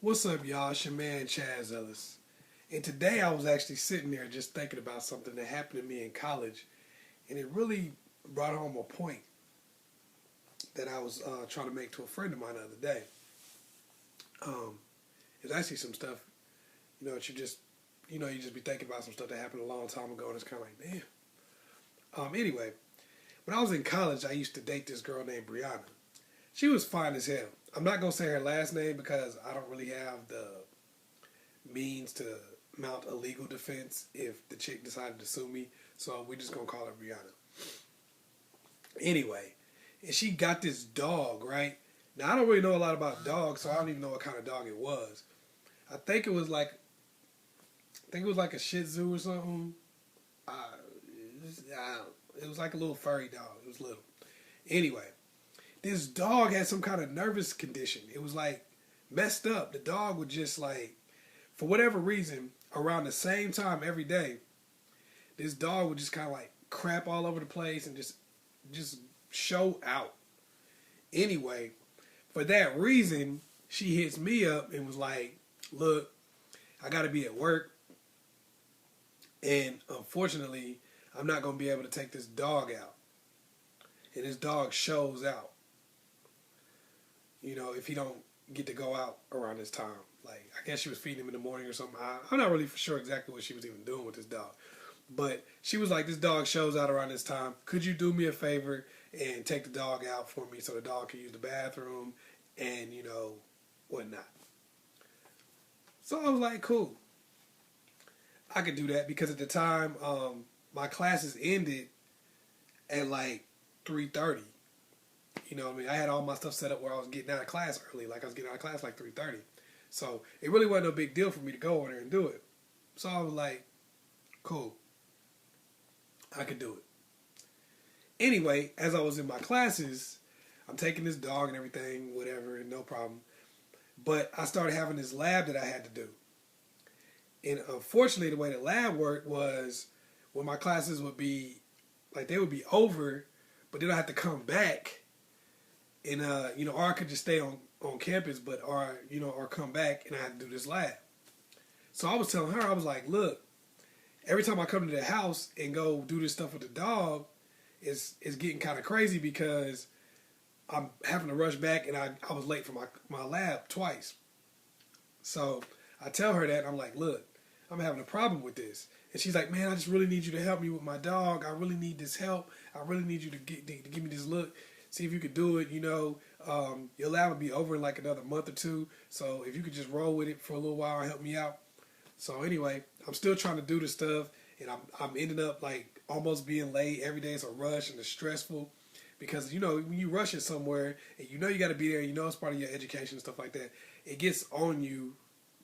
What's up, y'all? It's your man, Chaz Ellis. And today I was actually sitting there just thinking about something that happened to me in college. And it really brought home a point that I was trying to make to a friend of mine the other day. It's actually some stuff, that you just be thinking about some stuff that happened a long time ago. And it's kind of like, damn. Anyway, when I was in college, I used to date this girl named Brianna. She was fine as hell. I'm not going to say her last name because I don't really have the means to mount a legal defense if the chick decided to sue me. So we're just going to call her Brianna. Anyway, and she got this dog, right? Now, I don't really know a lot about dogs, so I don't even know what kind of dog it was. I think it was like a Shih Tzu or something. It was like a little furry dog. It was little. Anyway, this dog had some kind of nervous condition. It was like messed up. The dog would just like, for whatever reason, around the same time every day, this dog would just kind of like crap all over the place and just show out. Anyway, for that reason, she hits me up and was like, look, I got to be at work. And unfortunately, I'm not going to be able to take this dog out. And this dog shows out. If he don't get to go out around this time. Like, I guess she was feeding him in the morning or something. I'm not really sure exactly what she was even doing with this dog. But she was like, this dog shows out around this time. Could you do me a favor and take the dog out for me so the dog can use the bathroom and, whatnot. So I was like, cool. I could do that because at the time, my classes ended at like 3:30. You know what I mean? I had all my stuff set up where I was getting out of class early. Like I was getting out of class like 3:30. So it really wasn't no big deal for me to go over there and do it. So I was like, cool. I could do it. Anyway, as I was in my classes, I'm taking this dog and everything, whatever, no problem. But I started having this lab that I had to do. And unfortunately, the way the lab worked was when my classes would be, like they would be over, but then I had to come back. And, or I could just stay on campus, or come back and I had to do this lab. So I was telling her, I was like, look, every time I come to the house and go do this stuff with the dog, it's getting kind of crazy because I'm having to rush back and I was late for my lab twice. So I tell her that, I'm like, look, I'm having a problem with this. And she's like, man, I just really need you to help me with my dog. I really need this help. I really need you to give me this look. See if you could do it, your lab will be over in like another month or two. So if you could just roll with it for a little while and help me out. So anyway, I'm still trying to do this stuff. And I'm ending up like almost being late. Every day is a rush and it's stressful. Because, when you rush it somewhere and you got to be there, it's part of your education and stuff like that, it gets on you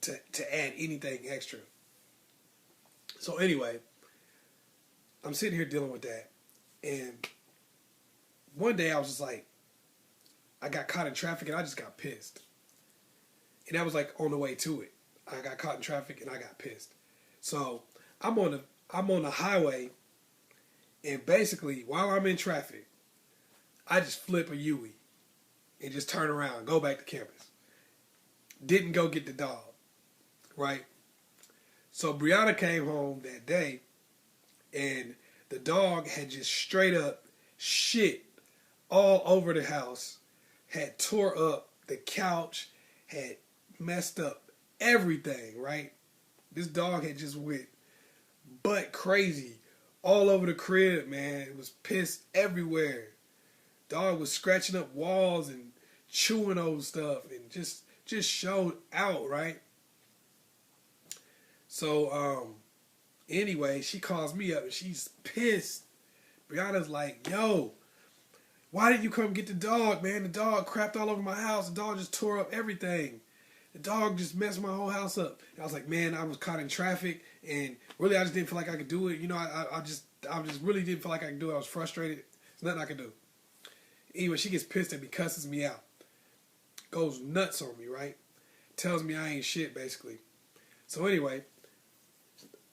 to add anything extra. So anyway, I'm sitting here dealing with that. And one day I was just like, I got caught in traffic and I just got pissed. And that was like on the way to it. I got caught in traffic and I got pissed. So I'm on the highway, and basically while I'm in traffic, I just flip a Yui and just turn around, go back to campus. Didn't go get the dog, right? So Brianna came home that day, and the dog had just straight up shit all over the house, had tore up the couch, had messed up everything, right? This dog had just went butt crazy all over the crib, man. It was pissed everywhere. Dog was scratching up walls and chewing old stuff and just showed out, right? So, anyway, she calls me up and she's pissed. Brianna's like, yo, why didn't you come get the dog, man? The dog crapped all over my house. The dog just tore up everything. The dog just messed my whole house up. And I was like, man, I was caught in traffic, and really I just didn't feel like I could do it. I just really didn't feel like I could do it. I was frustrated. There's nothing I could do. Anyway, she gets pissed at me, cusses me out. Goes nuts on me, right? Tells me I ain't shit, basically. So anyway,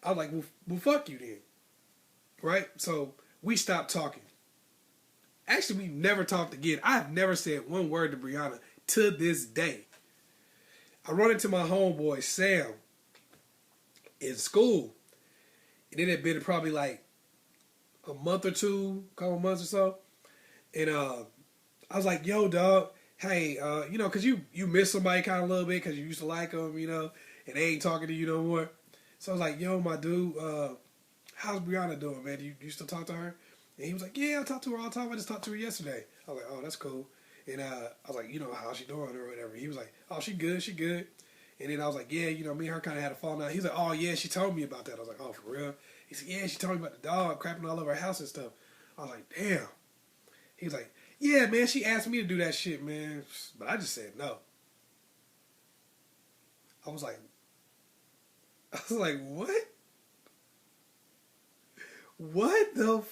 I was like, well, fuck you then. Right? So we stopped talking. Actually, we never talked again. I have never said one word to Brianna to this day. I run into my homeboy Sam in school, and it had been probably like a month or two, couple months or so, and I was like, "Yo, dog, hey, you know, cause you miss somebody kind of a little bit, cause you used to like them, you know, and they ain't talking to you no more." So I was like, "Yo, my dude, how's Brianna doing, man? You still talk to her?" And he was like, "Yeah, I talk to her all the time. I just talked to her yesterday." I was like, "Oh, that's cool." And I was like, "You know, how's she doing or whatever?" He was like, "Oh, she good, she good." And then I was like, "Yeah, you know, me and her kind of had a fall out." He's like, "Oh, yeah, she told me about that." I was like, "Oh, for real?" He said, "Yeah, she told me about the dog crapping all over her house and stuff." I was like, "Damn." He was like, "Yeah, man, she asked me to do that shit, man. But I just said no." I was like, "What? What the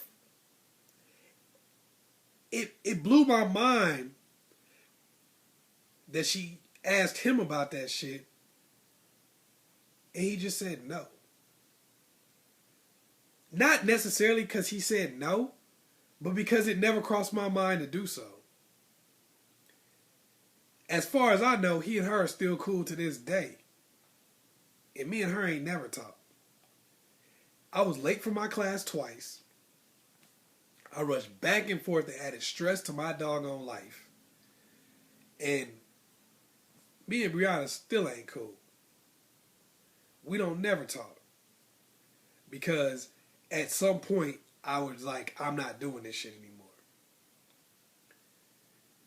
it blew my mind that she asked him about that shit and he just said no. Not necessarily because he said no, but because it never crossed my mind to do so. As far as I know, he and her are still cool to this day. And me and her ain't never talked. I was late for my class twice. I rushed back and forth and added stress to my doggone life. And me and Brianna still ain't cool. We don't never talk. Because at some point, I was like, I'm not doing this shit anymore.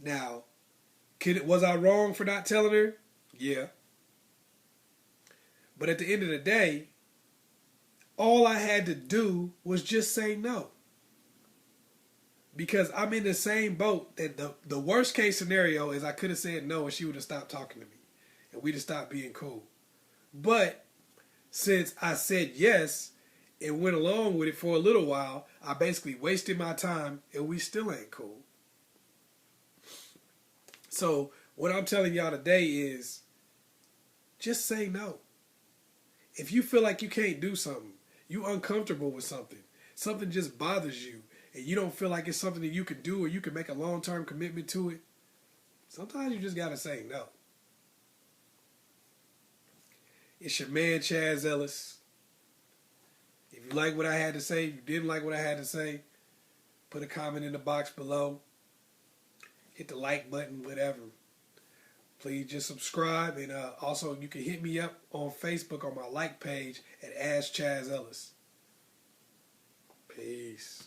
Now, was I wrong for not telling her? Yeah. But at the end of the day, all I had to do was just say no. Because I'm in the same boat that the worst case scenario is I could have said no and she would have stopped talking to me. And we'd have stopped being cool. But since I said yes and went along with it for a little while, I basically wasted my time and we still ain't cool. So what I'm telling y'all today is just say no. If you feel like you can't do something, you uncomfortable with something just bothers you, and you don't feel like it's something that you can do or you can make a long-term commitment to it, sometimes you just gotta say no. It's your man, Chaz Ellis. If you like what I had to say, if you didn't like what I had to say, put a comment in the box below. Hit the like button, whatever. Please just subscribe, and also you can hit me up on Facebook on my like page at Ask Chaz Ellis. Peace.